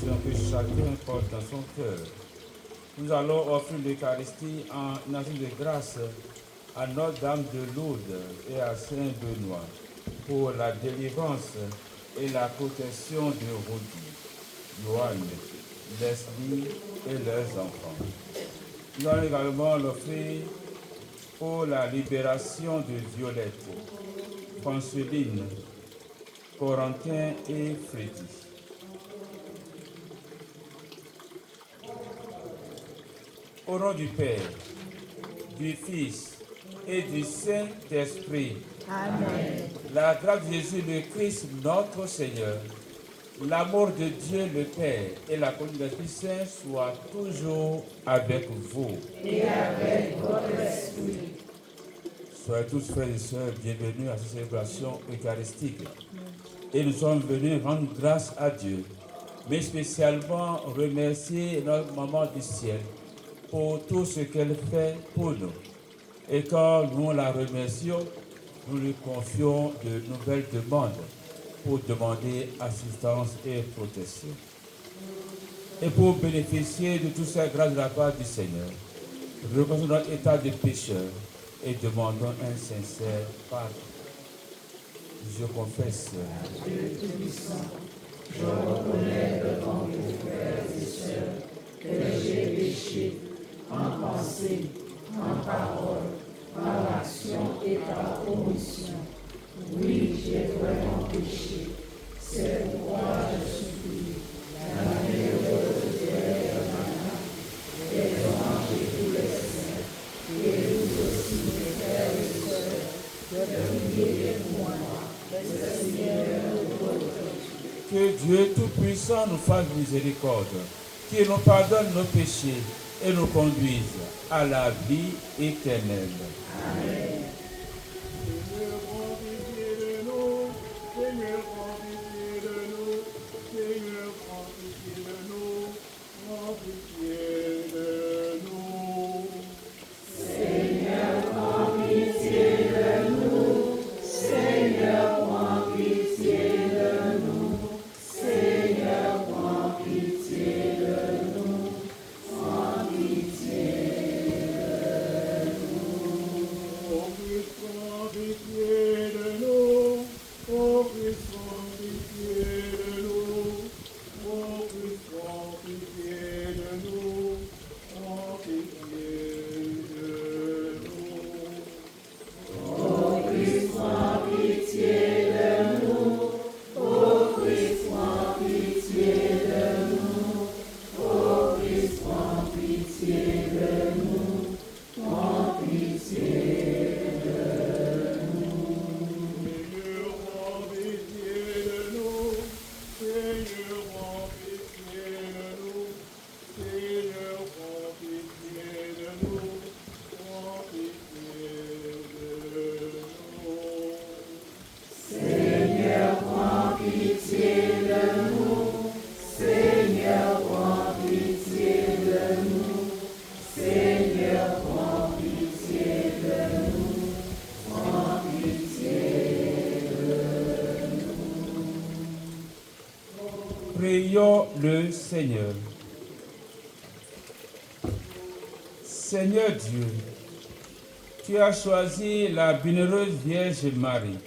intentions que chacun porte dans son cœur. Nous allons offrir l'Eucharistie en action de grâce à Notre-Dame de Lourdes et à Saint-Benoît pour la délivrance et la protection de Rodi, Johan, Leslie et leurs enfants. Nous allons également l'offrir pour la libération de Violette, Franceline, Corentin et Freddy. Au nom du Père, du Fils et du Saint-Esprit. Amen. La grâce de Jésus le Christ, notre Seigneur, l'amour de Dieu le Père et la communion de l'Esprit Saint soient toujours avec vous. Et avec votre esprit. Soyez tous frères et sœurs bienvenus à cette célébration eucharistique. Et nous sommes venus rendre grâce à Dieu, mais spécialement remercier notre maman du ciel pour tout ce qu'elle fait pour nous. Et quand nous la remercions, nous lui confions de nouvelles demandes pour demander assistance et protection. Et pour bénéficier de toutes ces grâces de la part du Seigneur, reconnaissons notre état de pécheur et demandons un sincère pardon. Je confesse. Dieu Tout-Puissant, je reconnais devant vous, frères et sœurs, que j'ai péché en pensée, en parole, par action et par omission. Oui, j'ai vraiment péché. C'est pourquoi je supplie la bienheureuse Vierge Marie, les anges et tous les saints, et vous aussi, mes frères et sœurs, de prier pour moi. Que Dieu Tout-Puissant nous fasse miséricorde, qu'il nous pardonne nos péchés et nous conduise à la vie éternelle. Amen. Seigneur, prends pitié de nous. Seigneur, prends pitié de nous. Seigneur, prends pitié de nous. Prends pitié de nous. Seigneur, prends pitié de nous. Seigneur, prends pitié de nous. Seigneur, prends pitié de nous. Prends pitié de nous. Ô Christ, prends pitié de nous. Ô Christ, prends pitié de nous. Ô Christ, prends pitié de nous. Prends pitié de nous. Ô Christ, prends pitié de nous. Ô Christ, prends pitié de nous. Ô Christ, prends pitié de nous. Prends pitié de nous. Seigneur, prends pitié de nous. Seigneur, prends pitié de nous. Seigneur, prends pitié de nous. Prends pitié de nous. Seigneur, prends pitié de nous. Seigneur, prends pitié de nous. Seigneur, prends pitié de nous. Prends pitié de nous. Prions le Seigneur. Seigneur Dieu, tu as choisi la bienheureuse Vierge Marie,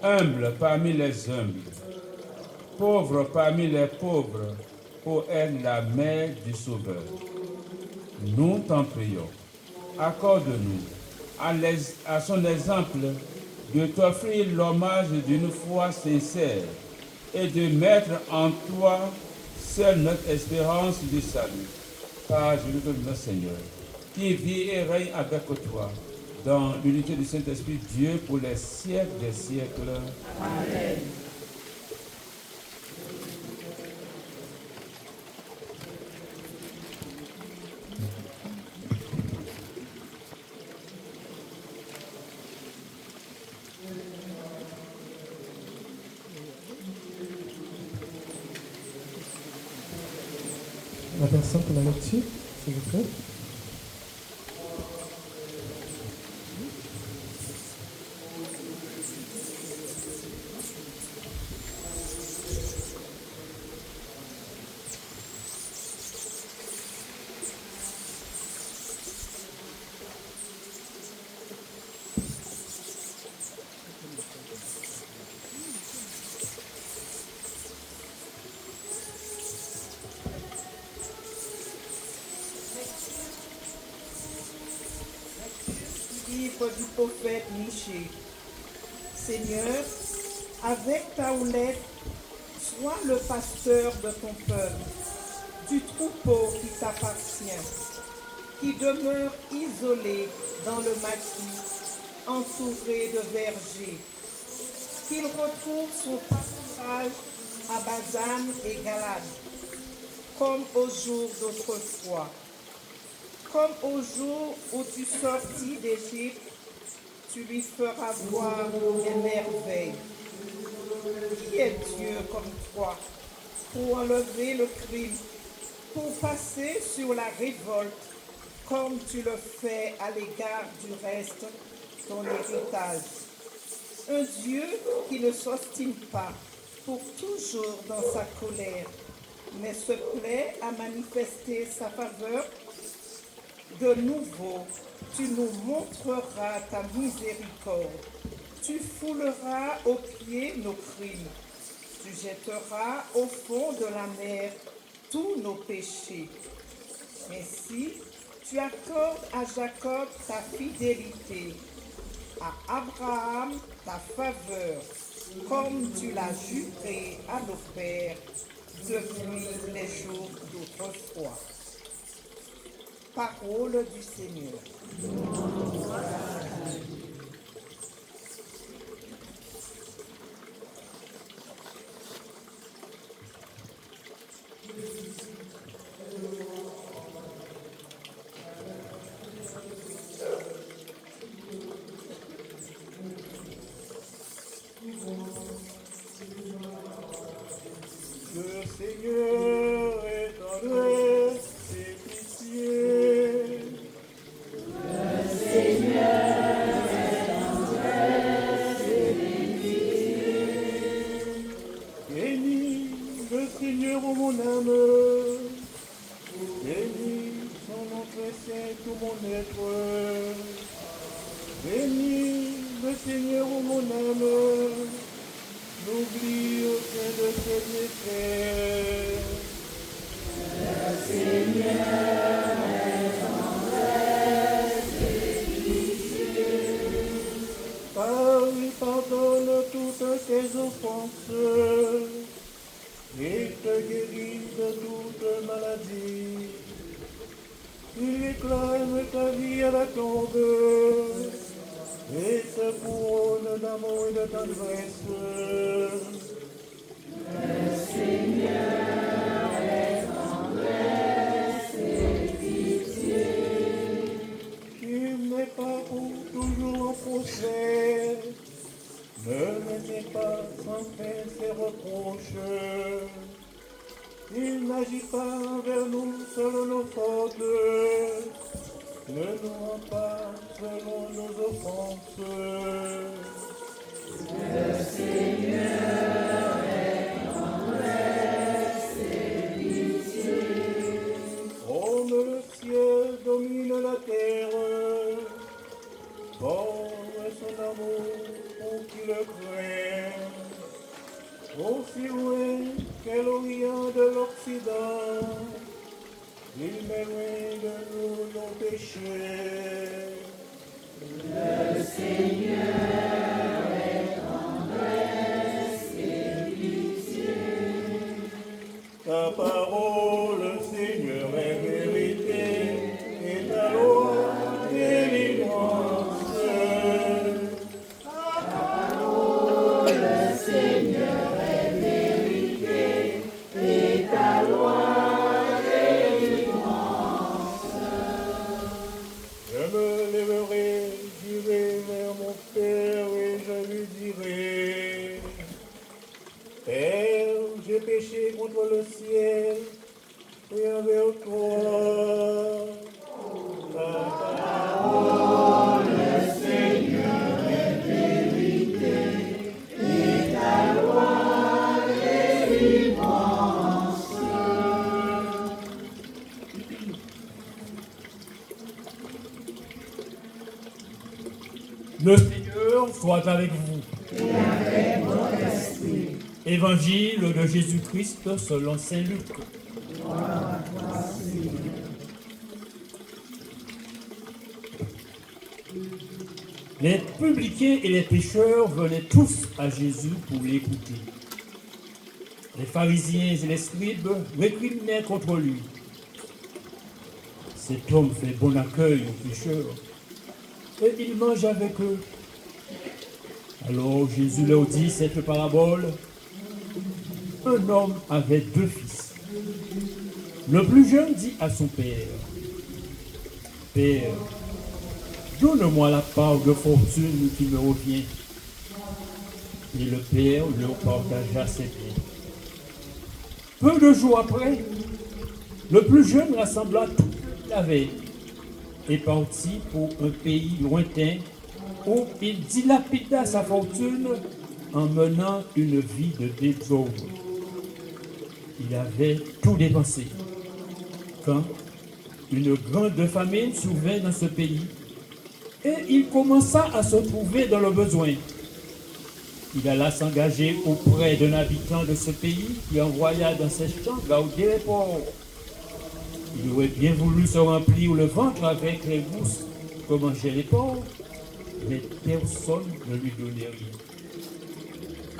humble parmi les humbles, pauvre parmi les pauvres, pour être la mère du Sauveur. Nous t'en prions. Accorde-nous, à son exemple, de t'offrir l'hommage d'une foi sincère et de mettre en toi seule notre espérance du salut. Par Jésus notre Seigneur, qui vit et règne avec toi dans l'unité du Saint-Esprit, Dieu, pour les siècles des siècles. Amen. La personne pour la lecture, s'il vous plaît. livre du prophète Michée. Seigneur, avec ta houlette, sois le pasteur de ton peuple, du troupeau qui t'appartient, qui demeure isolé dans le maquis, entouré de vergers, qu'il retrouve son pâturage à Bazan et Galade, comme au jour d'autrefois, comme au jour où tu sortis d'Égypte, tu lui feras voir des merveilles. Qui est Dieu comme toi pour enlever le crime, pour passer sur la révolte, comme tu le fais à l'égard du reste, ton héritage. Un Dieu qui ne s'obstine pas pour toujours dans sa colère, mais se plaît à manifester sa faveur. De nouveau, tu nous montreras ta miséricorde. Tu fouleras aux pieds nos crimes. Tu jetteras au fond de la mer tous nos péchés. Ainsi, tu accordes à Jacob ta fidélité, à Abraham ta faveur, comme tu l'as juré à nos pères depuis les jours d'autrefois. Parole du Seigneur. Le Seigneur est tendresse et pitié. Le Seigneur est tendresse et pitié. Bénis le Seigneur, ô mon âme. Bénis son nom très saint, tout mon être. Bénis le Seigneur, ô mon âme. N'oublie aucun de ses méfaits. Le Seigneur est tendresse et pitié. Car il pardonne toutes tes offenses et te guérit de toute maladie. Il réclame ta vie à la tombe et te couronne d'amour et de tendresse. Le Seigneur est tendresse et pitié. Il n'est pas pour toujours en procès, ne mettez pas sans fin ses reproches. Il n'agit pas envers nous selon nos fautes, ne nous rend pas selon nos offenses. Le Seigneur est tendresse et pitié. Comme le ciel domine la terre, comme son amour pour qui le craint. Aussi loin qu'est l'Orient de l'Occident, il met loin de nous nos péchés. Le Seigneur est tendresse et pitié. Ta parole, Seigneur, est vérité et ta loi délivrance. Ta parole, Seigneur, est vérité et ta loi. Je me lèverai, j'irai vers mon Père et je lui dirai: Père, j'ai péché contre le ciel et envers toi. Ta parole, Seigneur, est vérité et ta loi délivrance. Le Seigneur soit avec vous. Et avec votre esprit. Évangile de Jésus-Christ selon saint Luc. Gloire à toi, Seigneur. Les publicains et les pécheurs venaient tous à Jésus pour l'écouter. Les pharisiens et les scribes récriminaient contre lui. Cet homme fait bon accueil aux pécheurs et il mange avec eux. Alors Jésus leur dit cette parabole. Un homme avait 2 fils. Le plus jeune dit à son père, « Père, donne-moi la part de fortune qui me revient. » Et le père leur partagea ses biens. Peu de jours après, le plus jeune rassembla tout ce qu'il avait et partit pour un pays lointain où il dilapida sa fortune en menant une vie de désordre. Il avait tout dépensé. Quand une grande famine survint dans ce pays, et il commença à se trouver dans le besoin. Il alla s'engager auprès d'un habitant de ce pays qui envoya dans ses champs garder les porcs. Il aurait bien voulu se remplir le ventre avec les gousses que mangeaient les porcs, mais personne ne lui donnait rien.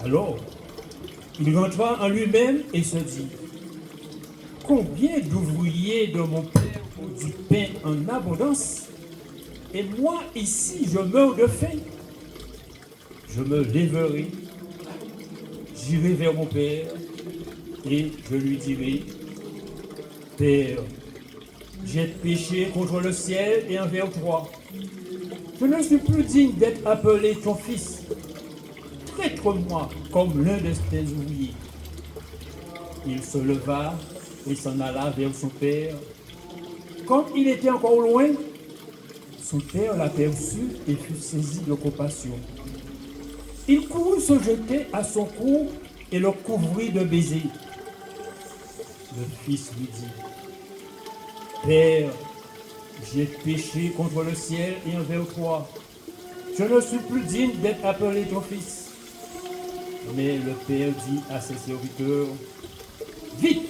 Alors, il rentra en lui-même et se dit, « Combien d'ouvriers de mon père ont du pain en abondance, et moi ici je meurs de faim. Je me lèverai, j'irai vers mon père, et je lui dirai, Père, j'ai péché contre le ciel et envers toi. Je ne suis plus digne d'être appelé ton fils. Traite-moi comme l'un de tes ouvriers. » Il se leva et s'en alla vers son père. Comme il était encore loin, son père l'aperçut et fut saisi de compassion. Il courut se jeter à son cou et le couvrit de baisers. Le fils lui dit, « Père, j'ai péché contre le ciel et envers toi. Je ne suis plus digne d'être appelé ton fils. » Mais le père dit à ses serviteurs, « Vite,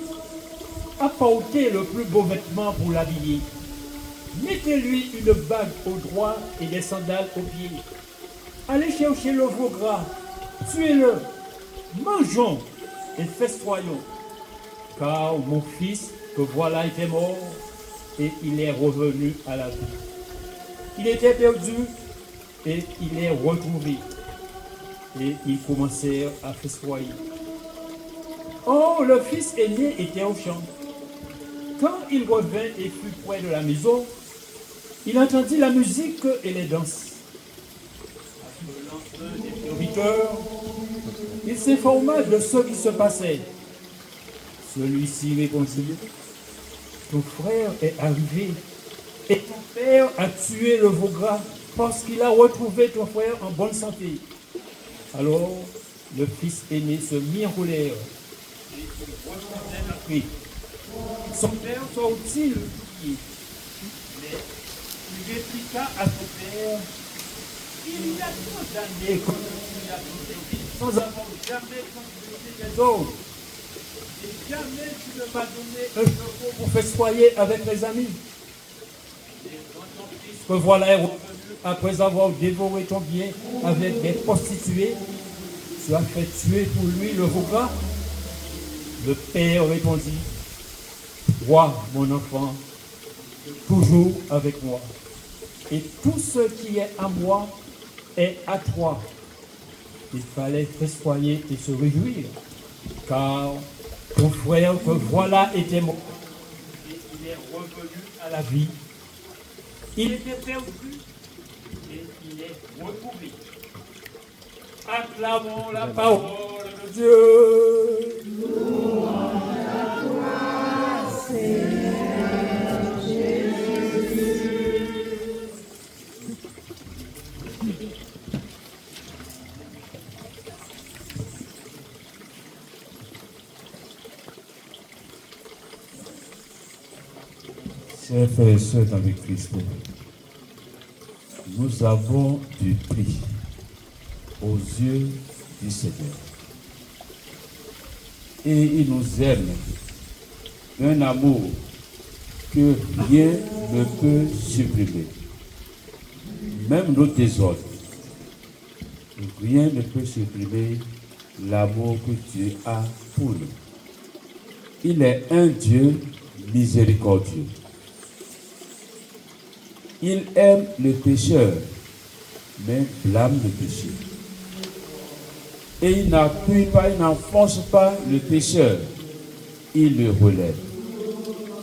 apportez le plus beau vêtement pour l'habiller. Mettez-lui une bague au doigt et des sandales aux pieds. Allez chercher le veau gras, tuez-le, mangeons et festoyons. Car mon fils, que voilà, était mort et il est revenu à la vie. Il était perdu et il est retrouvé. » Et ils commencèrent à festoyer. Oh, le fils aîné était au champ. Quand il revint et fut près de la maison, il entendit la musique et les danses. Appelant un des serviteurs, il s'informa de ce qui se passait. Celui-ci répondit, « Ton frère est arrivé et ton père a tué le veau gras parce qu'il a retrouvé ton frère en bonne santé. » Alors, le fils aîné se mit en colère et il retournait la prie. Son père sortit le bouclier, mais il répliqua à son père, « Il y a tant d'années que je suis à ton service sans avoir jamais consulté les autres. Et jamais tu ne m'as donné un chevaux pour festoyer avec mes amis. Et quand ton fils que voilà est revenu après avoir dévoré ton bien avec des prostituées, tu as fait tuer pour lui le veau gras. » Le père répondit, « Vois, mon enfant, toujours avec moi, et tout ce qui est à moi est à toi. » Il fallait festoyer et se réjouir, car ton frère que voilà était mort, et il est revenu à la vie. Il était perdu, et il est retrouvé. Acclamons la parole de Dieu. Louange à toi, Seigneur Jésus. Chers frères et sœurs dans le Christ, nous avons du prix aux yeux du Seigneur. Et il nous aime d'un amour que rien ne peut supprimer. Même nos désordres, rien ne peut supprimer l'amour que Dieu a pour nous. Il est un Dieu miséricordieux. Il aime le pécheur, mais blâme le péché. Et il n'appuie pas, il n'enfonce pas le pécheur. Il le relève.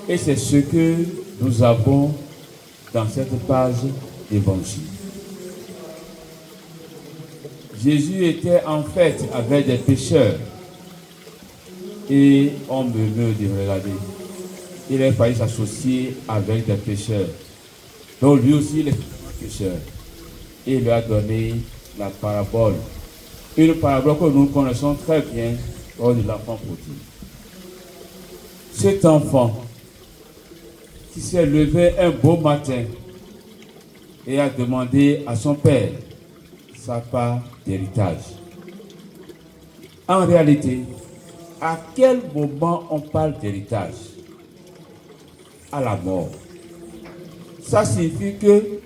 Et c'est ce que nous avons dans cette page d'évangile. Jésus était en fait avec des pécheurs. Et on me dit, regardez, il a failli s'associer avec des pécheurs. Donc lui aussi, il est un pécheur. Et il lui a donné la parabole. Une parabole que nous connaissons très bien lors de l'enfant prodigue. Cet enfant qui s'est levé un beau matin et a demandé à son père sa part d'héritage. En réalité, à quel moment on parle d'héritage? À la mort. Ça signifie que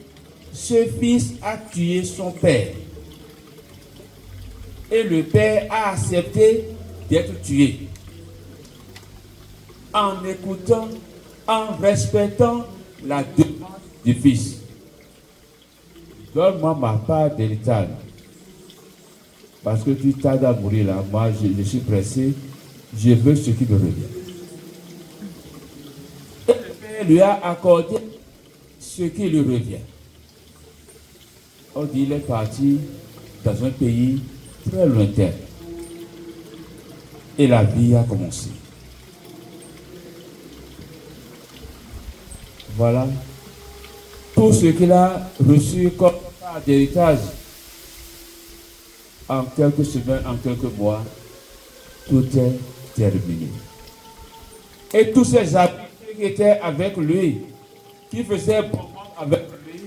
ce fils a tué son père. Et le père a accepté d'être tué. En écoutant, en respectant la demande du fils. Donne-moi ma part d'héritage. Parce que tu tardes à mourir là. Moi, je suis pressé. Je veux ce qui me revient. Et le père lui a accordé ce qui lui revient. On dit qu'il est parti dans un pays très lointain. Et la vie a commencé. Voilà. Tout ce qu'il a reçu comme part d'héritage, en quelques semaines, en quelques mois, tout est terminé. Et tous ces amis qui étaient avec lui, qui faisaient bon monde avec lui,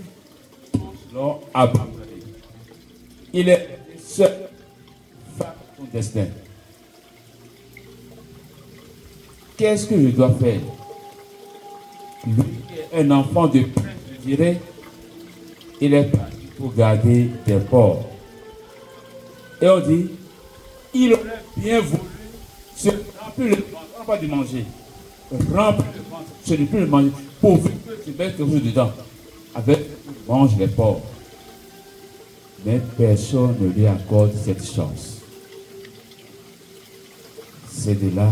tous l'ont abandonné. Il est seul face à son destin. Qu'est-ce que je dois faire? Lui est un enfant de prince, je dirais. Il est parti pour garder des porcs. Et on dit, il aurait bien voulu se remplir le ventre, on n'a pas de manger. Remplir le ventre, ce n'est plus le manger, pourvu que tu mettes quelque chose dedans. Avec, mange les porcs. Mais personne ne lui accorde cette chance. C'est de là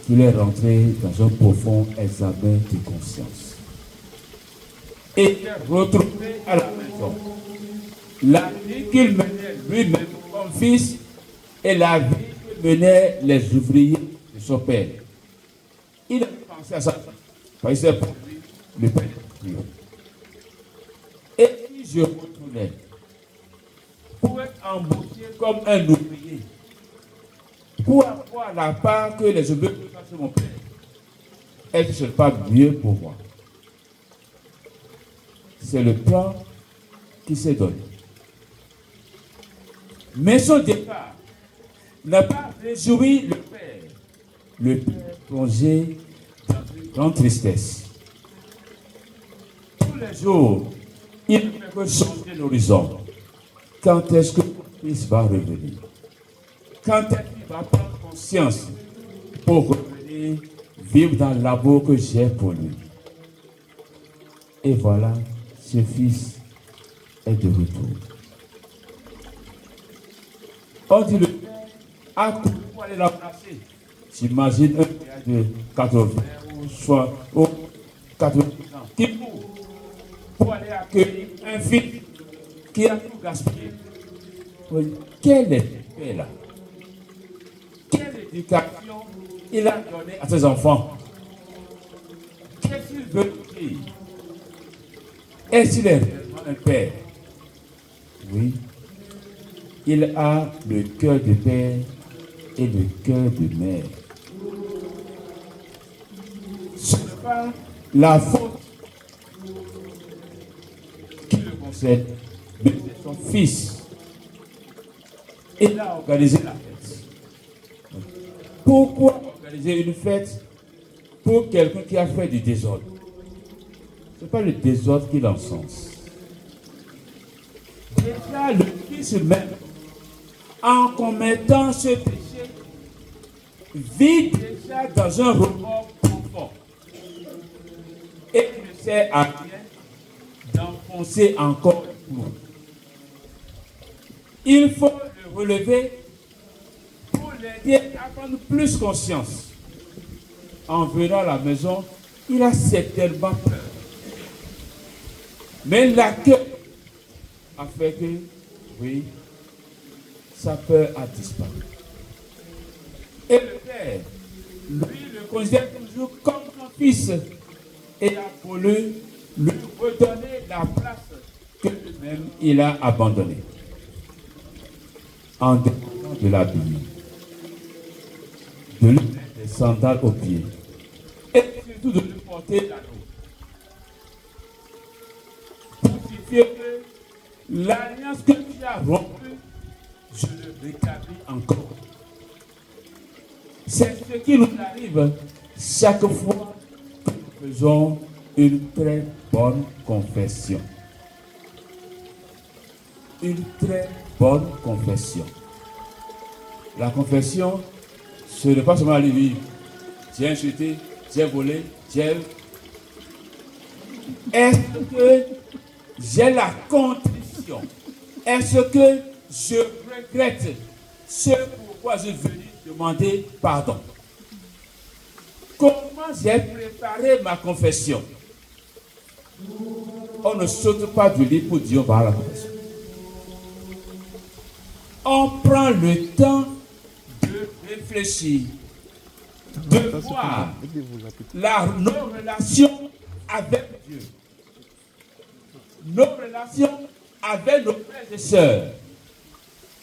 qu'il est rentré dans un profond examen de conscience. Et il est retrouvé à la maison. La vie qu'il menait lui-même comme fils et la vie que menaient les ouvriers de son père. Il a pensé à ça. Parce que pour lui, le père est pur. Et si je retournais pour être embauché comme un ouvrier, pour avoir la part que les ouvriers ont sur mon père, est-ce que ce n'est pas mieux pour moi? C'est le plan qui s'est donné. Mais son départ n'a pas réjoui le père. Le père plongé dans une grande tristesse. Tous les jours, il ne fait que changer l'horizon. Quand est-ce que mon fils va revenir? Quand est-ce qu'il va prendre conscience pour revenir vivre dans l'amour que j'ai pour lui? Et voilà, ce fils est de retour. On dit le père a couru pour aller l'embrasser. J'imagine un père de 80 ou 80 ans qui court pour aller accueillir un fils qui a tout gaspillé. Quel est ce père là? Quelle éducation il a donnée à ses enfants? Qu'est-ce qu'il veut dire? Est-ce qu'il est réellement un père? Oui. Il a le cœur de père et le cœur de mère. Ce n'est pas la faute qui le concerne, mais c'est son fils. Il a organisé la fête. Pourquoi organiser une fête pour quelqu'un qui a fait du désordre? Ce n'est pas le désordre qui l'encense. Dieu déjà le Fils même, en commettant ce péché, vit déjà dans un remords profond et ne sert à rien d'enfoncer encore le clou. Il faut le relever pour l'aider à prendre plus conscience. En venant à la maison, il a certainement peur. Mais l'accueil a fait que, oui, sa peur a disparu. Et le père, lui, le considère toujours comme son fils et a voulu lui redonner la place que lui-même il a abandonnée. En dépendant de l'habiller, de lui mettre des sandales aux pieds et surtout de lui porter l'anneau. Pour signifier que l'alliance que tu as rompue, je le rétablis encore. C'est ce qui nous arrive chaque fois que nous faisons une très bonne confession. Une très bonne confession. La confession, ce n'est pas seulement aller vivre. J'ai insulté, j'ai volé, j'ai... Est-ce que j'ai la contrition? Est-ce que je regrette ce pourquoi je suis venu demander pardon? Comment j'ai préparé ma confession? On ne saute pas du lit pour dire on va à la confession. On prend le temps de réfléchir, de voir nos relations avec Dieu, nos relations avec nos frères et sœurs,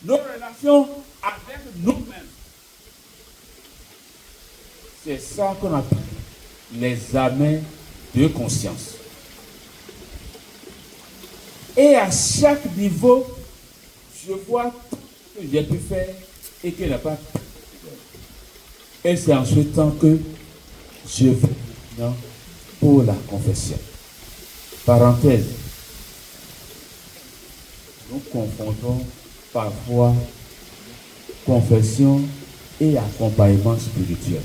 nos relations avec nous-mêmes. C'est ça qu'on appelle les examens de conscience. Et à chaque niveau, je vois tout ce que j'ai pu faire et qu'il n'a pas pu faire. Et c'est en ce temps que je vais maintenant pour la confession. Parenthèse. Nous confondons parfois confession et accompagnement spirituel.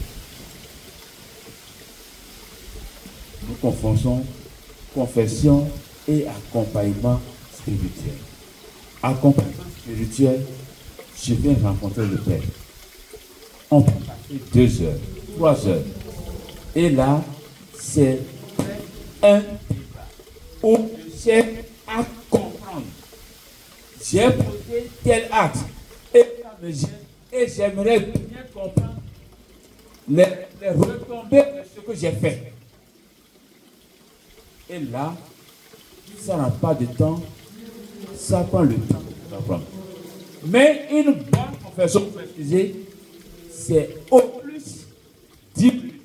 Nous confondons confession et accompagnement spirituel. Accompagnement spirituel, je viens rencontrer le Père. On peut passer 2 heures, 3 heures. Et là, c'est un débat où j'ai à comprendre. J'ai posé tel acte et j'aimerais bien comprendre les retombées de ce que j'ai fait. Et là, ça n'a pas de temps, ça prend le temps d'apprendre. Mais une bonne confession précisée, c'est au plus 10 minutes.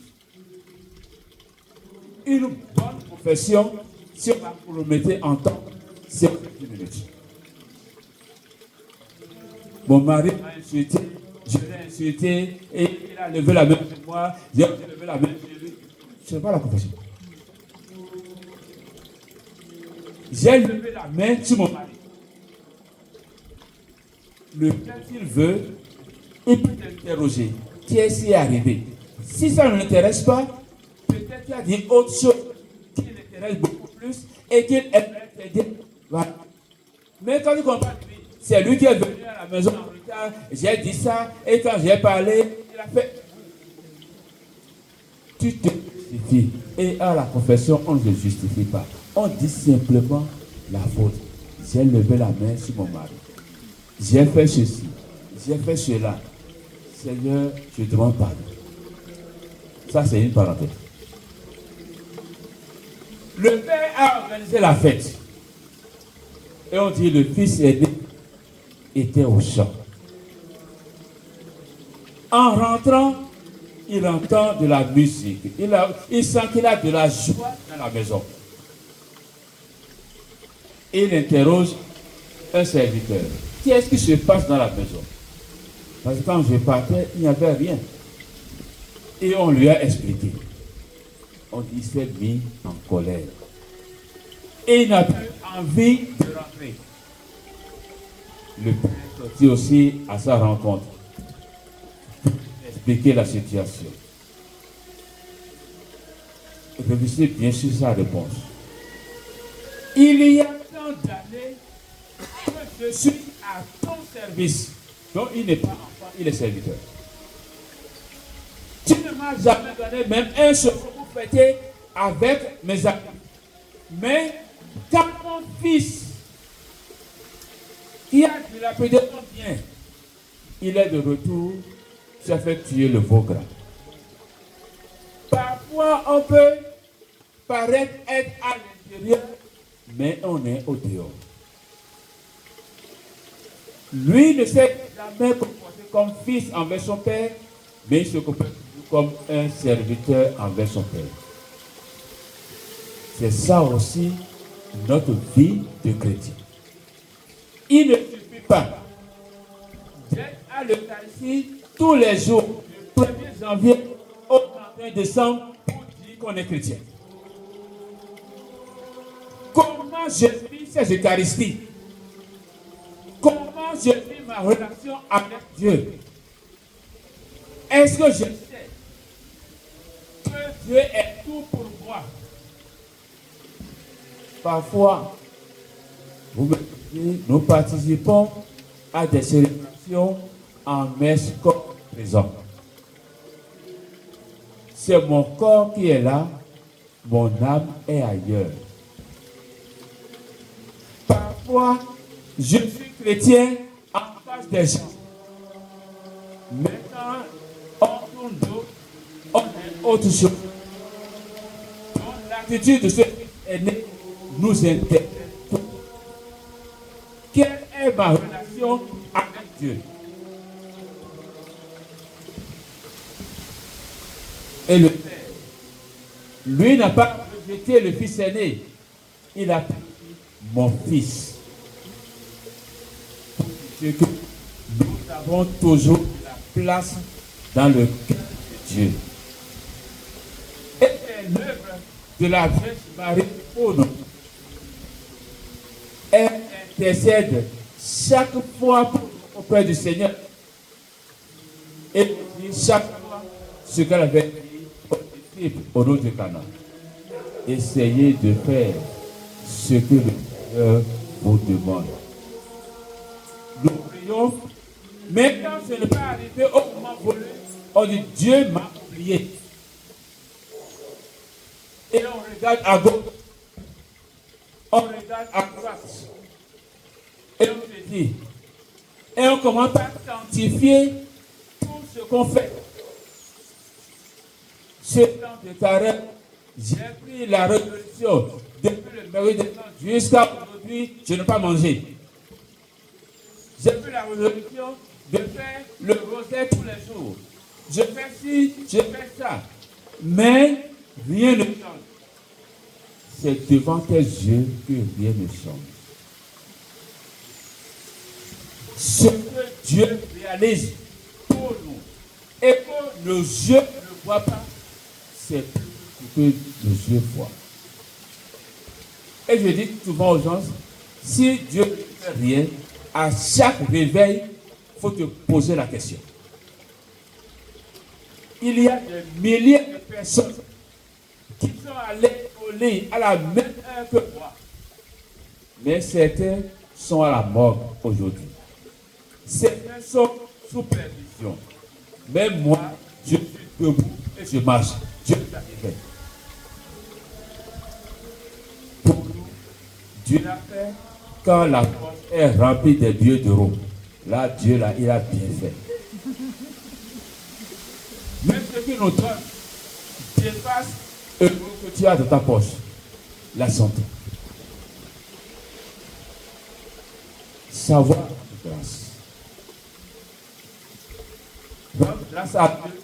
Une bonne confession, si on va vous le mettre en temps, c'est 10 minutes. Mon mari m'a insulté, je l'ai insulté, et il a levé la main sur moi, j'ai levé la main sur lui. Ce n'est pas la confession. J'ai levé la main sur mon mari. Le Père, s'il veut, il peut t'interroger. Qu'est-ce qui est arrivé? Si ça ne l'intéresse pas, peut-être qu'il a dit autre chose qui l'intéresse beaucoup plus et qu'il aimerait t'aider. Voilà. Mais quand tu comprends, c'est lui qui est venu à la maison en retard, j'ai dit ça, et quand j'ai parlé, il a fait. Tu te justifies. Et à la confession, on ne se justifie pas. On dit simplement la faute. J'ai levé la main sur mon mari. J'ai fait ceci. J'ai fait cela. Seigneur, je demande pardon. Ça, c'est une parenthèse. Le Père a organisé la fête. Et on dit le fils aîné était au champ. En rentrant, il entend de la musique. Il sent qu'il a de la joie dans la maison. Il interroge un serviteur. Qu'est-ce qui se passe dans la maison? Parce que quand je partais, il n'y avait rien. Et on lui a expliqué. On dit, il s'est mis en colère. Et il n'a plus envie de rentrer. le père sortit aussi à sa rencontre, expliquer la situation. Réfléchissez bien sur sa réponse. Il y a tant d'années que je suis à ton service. Donc il n'est pas enfant, il est serviteur. Tu ne m'as jamais donné même un seul pour fêter avec mes amis. Mais quand mon fils, qui a dilapidé ton bien, il est de retour, tu as fait tuer le veau gras. Parfois, on peut paraître être à l'intérieur, mais on est au dehors. Lui ne s'est jamais comporté comme fils envers son père, mais il se comporte comme un serviteur envers son père. C'est ça aussi notre vie de chrétien. Il ne suffit pas d'être à l'Eucharistie tous les jours, du 1er janvier au 31 décembre, pour dire qu'on est chrétien. Comment je vis ces Eucharisties? Comment je vis ma relation avec Dieu? Est-ce que je sais que Dieu est tout pour moi? Parfois, vous me dites, nous participons à des célébrations en messe corps présent. C'est mon corps qui est là, mon âme est ailleurs. Parfois, je suis chrétien en face des gens. Maintenant, on tourne dos, on est autre chose. Donc, l'attitude de ce Christ est né nous interpelle. Quelle est ma relation avec Dieu? Et le Père, lui n'a pas rejeté le fils aîné. Il a dit, mon fils. C'est que nous avons toujours la place dans le cœur de Dieu. Et c'est l'œuvre de la Vierge Marie pour nous. Elle intercède chaque fois auprès du Seigneur. Et dit chaque fois ce qu'elle avait dit aux disciples au nom de Cana. Essayez de faire ce que le Seigneur vous demande. Nous prions, mais quand ce n'est pas arrivé au moment voulu, on dit Dieu m'a oublié. Et on regarde à gauche, on regarde à droite, et on se dit, et on commence à sanctifier tout ce qu'on fait. Ce temps de carême, j'ai pris la résolution depuis le mercredi jusqu'à aujourd'hui, je n'ai pas mangé. J'ai pris la résolution de faire le rosaire tous les jours. Je fais ci, je fais ça. Mais rien ne change. C'est devant tes yeux que rien ne change. Ce que Dieu réalise pour nous et que nos yeux ne voient pas, c'est ce que nos yeux voient. Et je dis souvent aux gens, si Dieu ne fait rien, à chaque réveil, il faut te poser la question. Il y a des milliers de personnes qui sont allées au lit à la même heure que moi. Mais certains sont à la mort aujourd'hui. Certains sont sous perdition. Mais moi, je suis debout et je marche. Dieu l'a fait. Pour nous, Dieu l'a fait quand la porte est remplie des dieux de Rome. Là, Dieu, là, il a bien fait. Même ce qui nous donne dépasse le mot que tu as dans ta poche. La santé. Savoir de grâce. Donc, grâce à Dieu,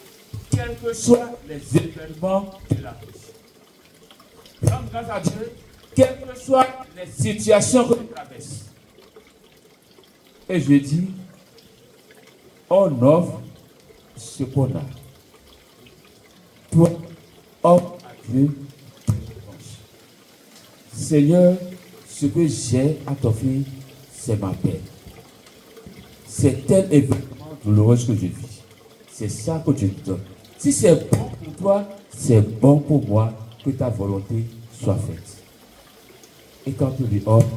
quels que soient les événements de la vie. Donc, grâce à Dieu, quelles que soient les situations que tu traverses. Et je dis, on offre ce qu'on a. Toi, offre à Dieu tes réponses. Seigneur, ce que j'ai à t'offrir, c'est ma paix. c'est tel événement douloureux que je vis. C'est ça que je te donne. Si c'est bon pour toi, c'est bon pour moi que ta volonté soit faite. Et quand tu lui offres,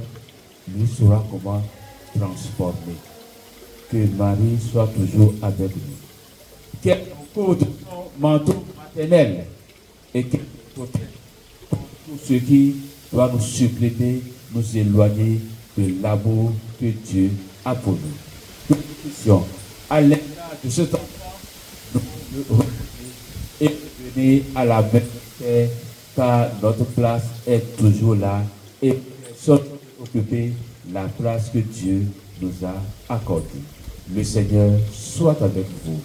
lui saura comment transformer. Que Marie soit toujours avec nous. Qu'elle court de son manteau maternel et qu'elle protège tout ce qui doit nous suppléter, nous éloigner de l'amour que Dieu a pour nous. Que nous puissions, à l'égard de cet enfant, nous reposer et revenir à la même terre, car notre place est toujours là et personne ne peut occuper la place que Dieu nous a accordée. Le Seigneur soit avec vous.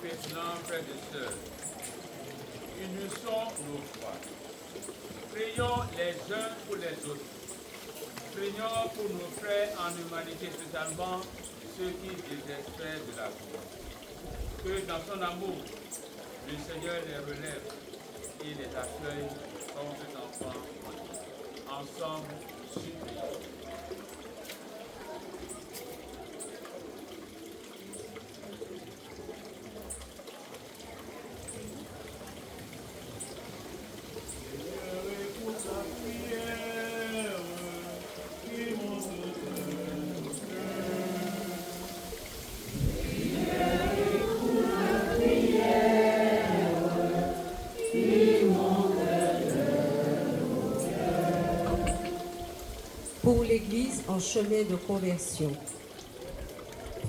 Maintenant, frères et sœurs, unissons nos foi. Prions les uns pour les autres. Prions pour nos frères en humanité, spécialement ceux qui désespèrent de la foi. Que dans son amour, le Seigneur les relève et les accueille comme cet enfant. Ensemble, supplions. Pour l'Église en chemin de conversion.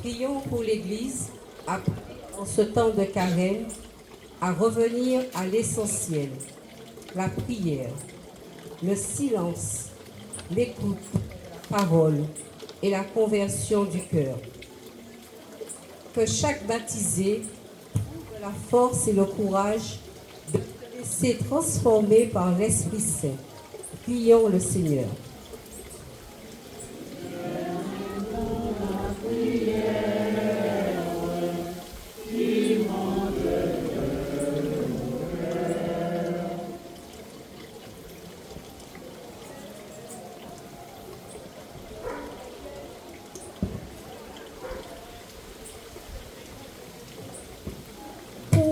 Prions pour l'Église, appelée en ce temps de carême, à revenir à l'essentiel, la prière, le silence, l'écoute, la parole et la conversion du cœur. Que chaque baptisé trouve la force et le courage de se laisser transformer par l'Esprit Saint. Prions le Seigneur.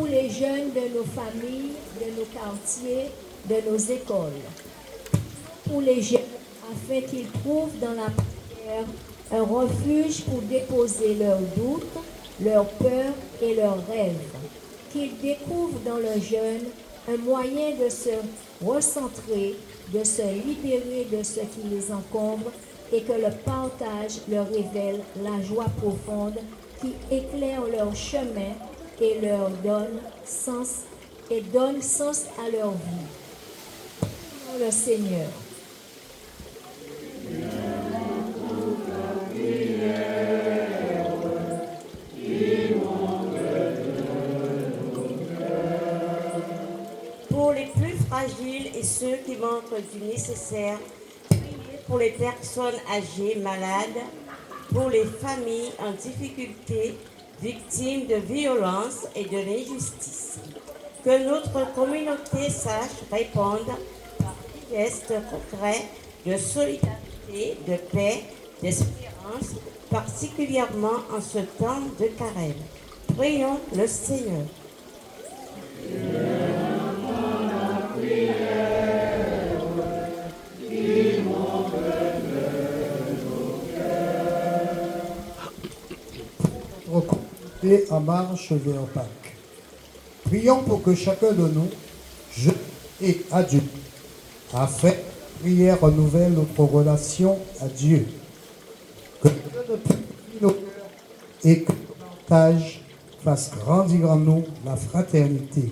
Les jeunes de nos familles, de nos quartiers, de nos écoles. Pour les jeunes, afin qu'ils trouvent dans la prière un refuge pour déposer leurs doutes, leurs peurs et leurs rêves. Qu'ils découvrent dans le jeûne un moyen de se recentrer, de se libérer de ce qui les encombre et que le partage leur révèle la joie profonde qui éclaire leur chemin et leur donne sens à leur vie. Prions le Seigneur. Pour les plus fragiles et ceux qui manquent du nécessaire, priez pour les personnes âgées, malades, pour les familles en difficulté, victimes de violences et de l'injustice. Que notre communauté sache répondre par des gestes concrets de solidarité, de paix, d'espérance, particulièrement en ce temps de carême. Prions le Seigneur. Notre communauté en marche vers Pâques. Prions pour que chacun de nous, jeunes et adultes, a fait prière renouvelle notre relation à Dieu. Que Dieu ne purifie nos cœurs et que le partage fasse grandir en nous la fraternité.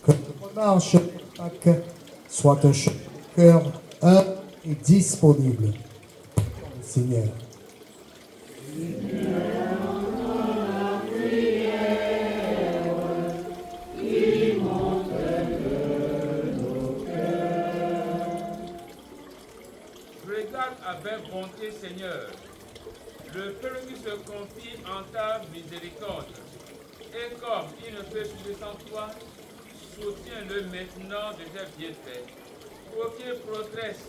Que notre marche vers Pâques soit un chemin de cœur humble et disponible. Seigneur. Regarde avec bonté, Seigneur, le peuple qui se confie en ta miséricorde. Et comme il ne peut suivre sans toi, soutiens-le maintenant de tes bienfaits, pour qu'il progresse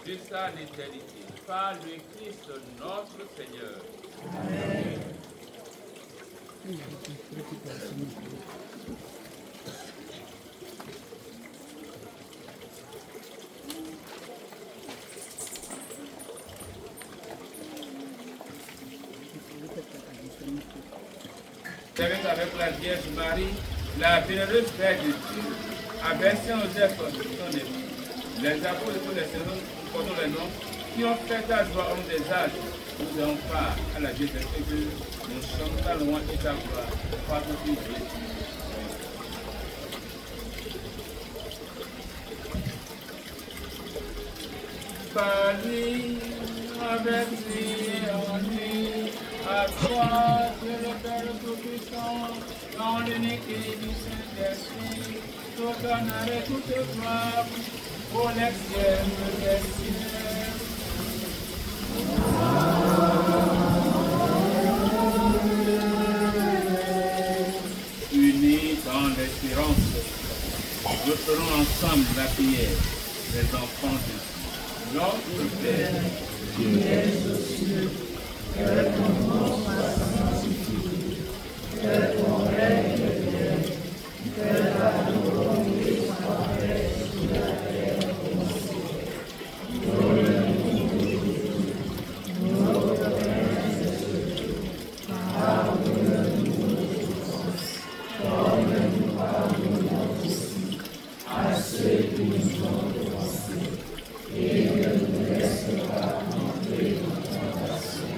jusqu'à l'éternité. Par le Christ notre Seigneur. Amen. Avec la Vierge Marie, la bienheureuse Vierge de Dieu, avec Saint-Joseph, son époux, les apôtres de tous les saints, portons les noms, qui ont fait ta joie au long des âges, nous avons part à la vie de Dieu, nous sommes ta loin et ta gloire, par ton Fils Jésus. Par lui, avec lui, en lui, à toi, Dieu le Père Tout-Puissant, dans l'unité du Saint-Esprit, tout honneur et toute gloire, pour l'extrême des siècles. Unis dans l'espérance, nous ferons ensemble la prière des enfants de Dieu. Notre Père, qui es aux cieux, que ton nom soit sanctifié, que ton règne vienne, que ta volonté soit faite sur la terre comme au ciel. Donne-nous aujourd'hui notre pain de ce jour. Pardonne-nous nos offenses, comme nous pardonnons aussi à ceux qui nous ont offensés. Et ne nous laisse pas entrer dans la tentation,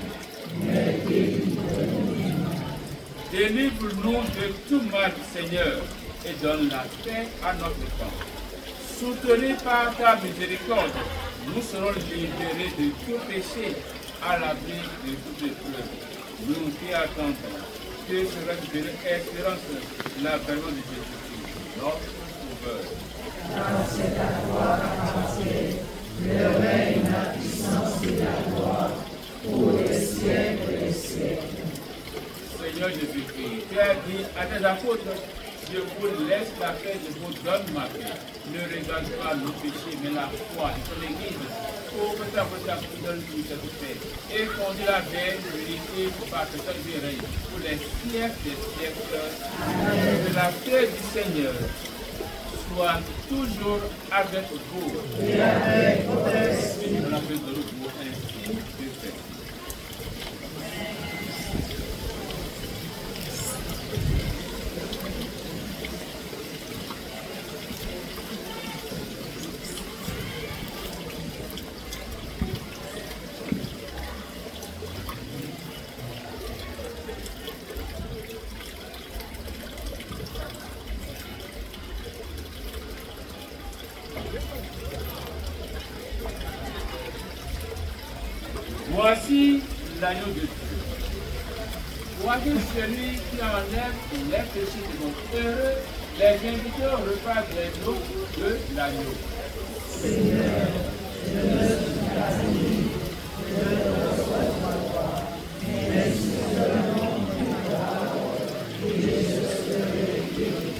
mais délivre-nous du mal. Délivre-nous de tout mal, Seigneur, et donne la paix à notre temps. Soutenus par ta miséricorde, nous serons libérés de tout péché, à l'abri de toute épreuve. Nous qui attendons que sera de l'espérance, l'avènement de Jésus-Christ, notre Sauveur. Car c'est à toi qu'appartient le règne, la puissance et la gloire pour les siècles et les siècles. Seigneur Jésus-Christ, tu as dit à tes apôtres, je vous laisse la paix, je vous donne ma paix. Ne regarde pas nos péchés, mais la foi de ton Église, pour que ta volonté donne cette paix. Et conduis la paix, l'unité, par que ton Dieu règne pour les siècles des siècles. Amen. Que la paix du Seigneur soit toujours avec vous. Et avec votre esprit. Dans la paix de vous, ainsi de fait. Voici l'agneau de Dieu. Voici celui qui enlève les péchés du monde. Heureux les invités au repas des eaux de l'agneau. Seigneur, je ne suis pas digne de recevoir ta voix, mais sur le nom de ta parole, et je serai guéri.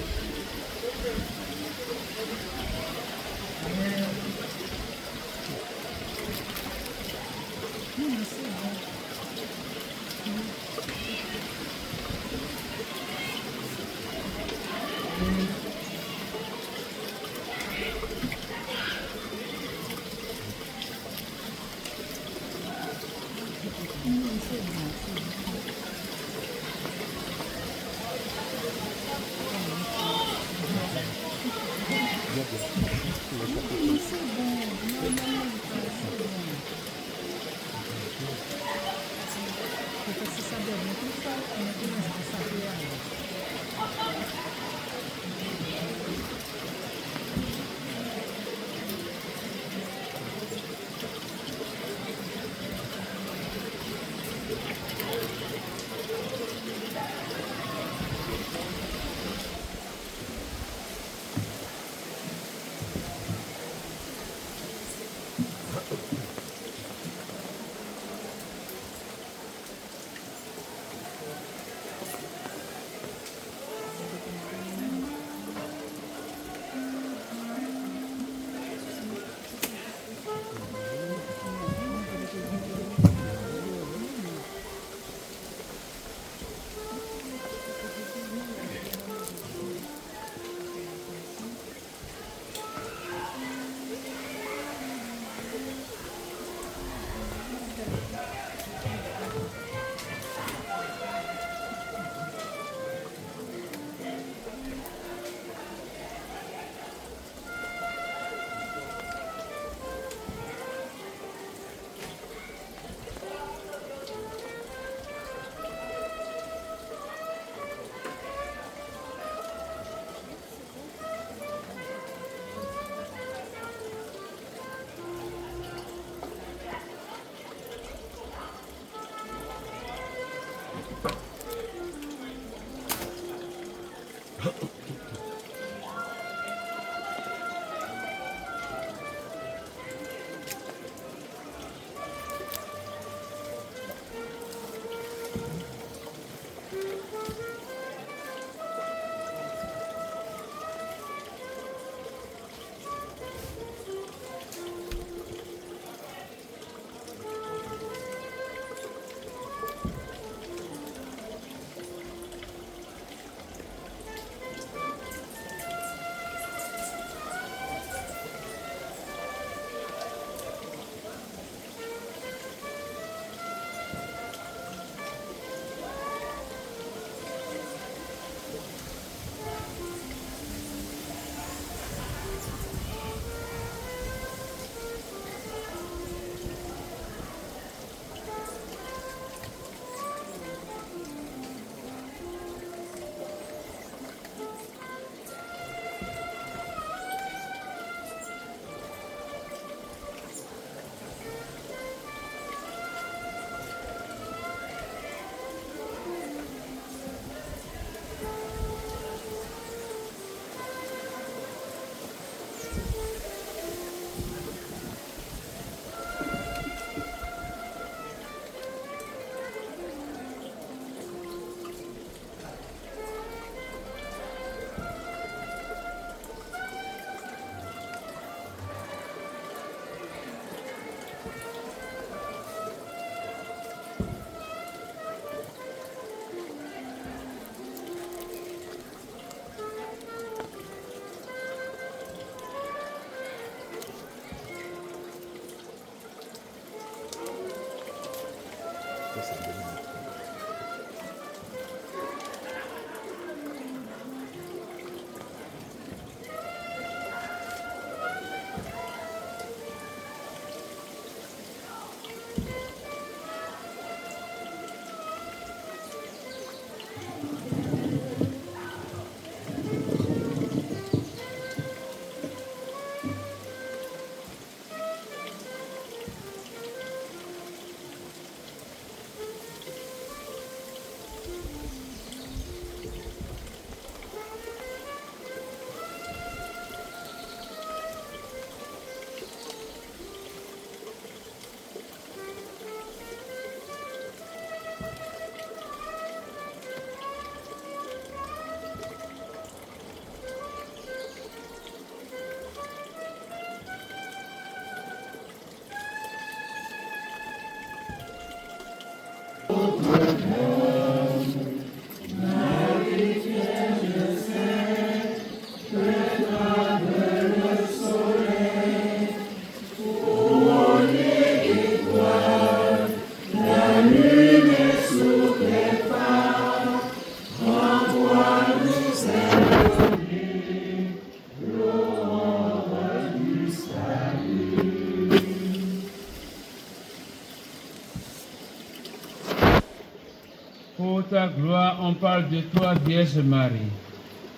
pourquoi on parle de toi, Vierge Marie,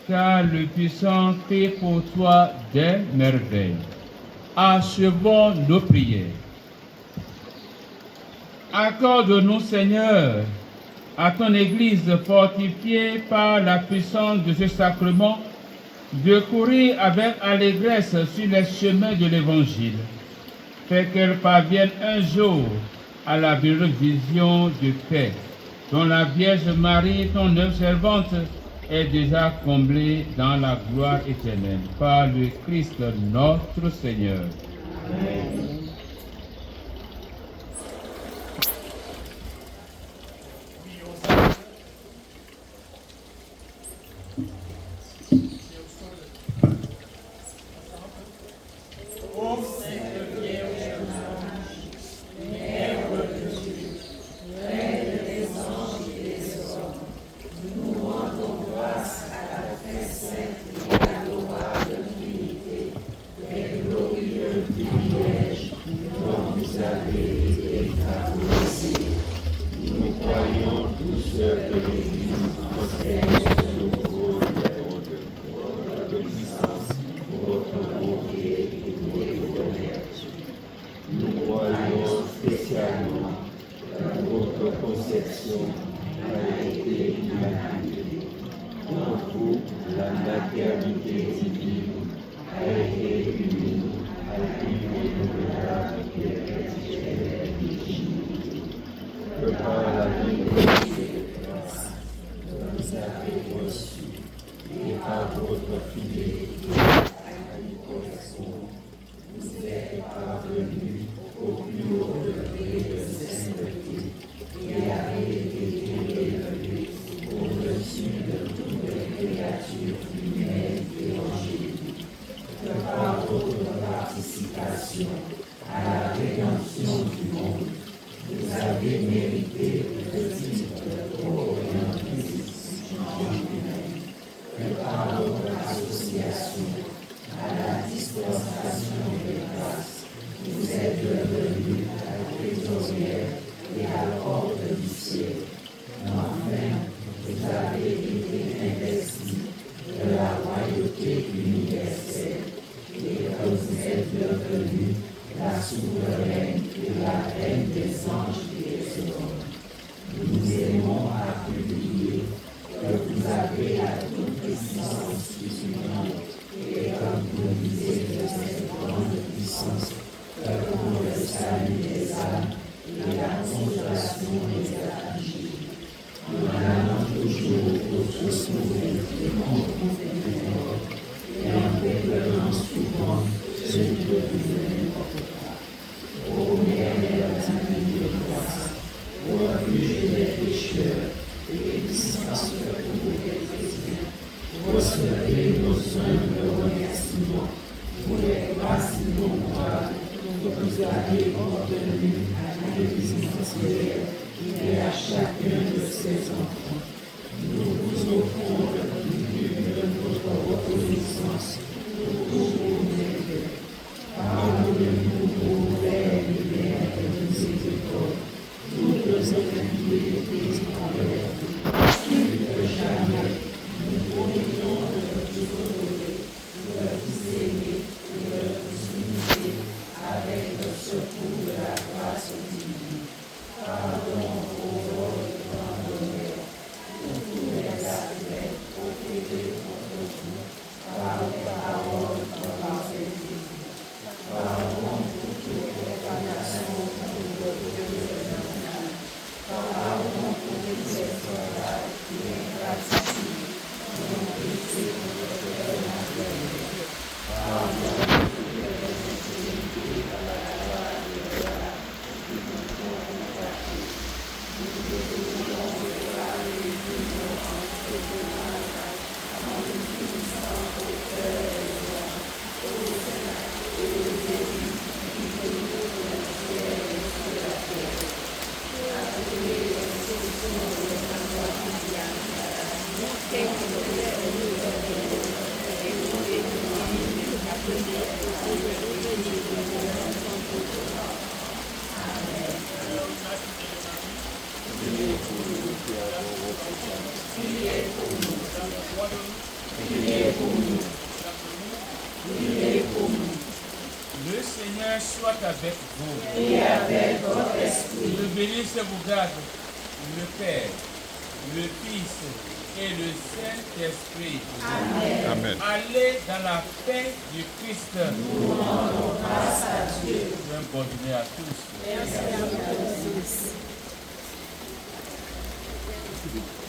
car le puissant fait pour toi des merveilles. Achevons nos prières. Accorde-nous, Seigneur, à ton Église fortifiée par la puissance de ce sacrement, de courir avec allégresse sur les chemins de l'Évangile. Fais qu'elle parvienne un jour à la bienheureuse vision de paix, dont la Vierge Marie, ton œuvre servante, est déjà comblée dans la gloire éternelle. Par le Christ notre Seigneur. Amen. Le Seigneur soit avec vous. Et avec votre esprit. Le bénisse et vous garde, le Père, le Fils et le Saint-Esprit. Amen. Allez dans la paix du Christ. Nous rendons grâce à Dieu. Bonne journée à tous. Merci à tous.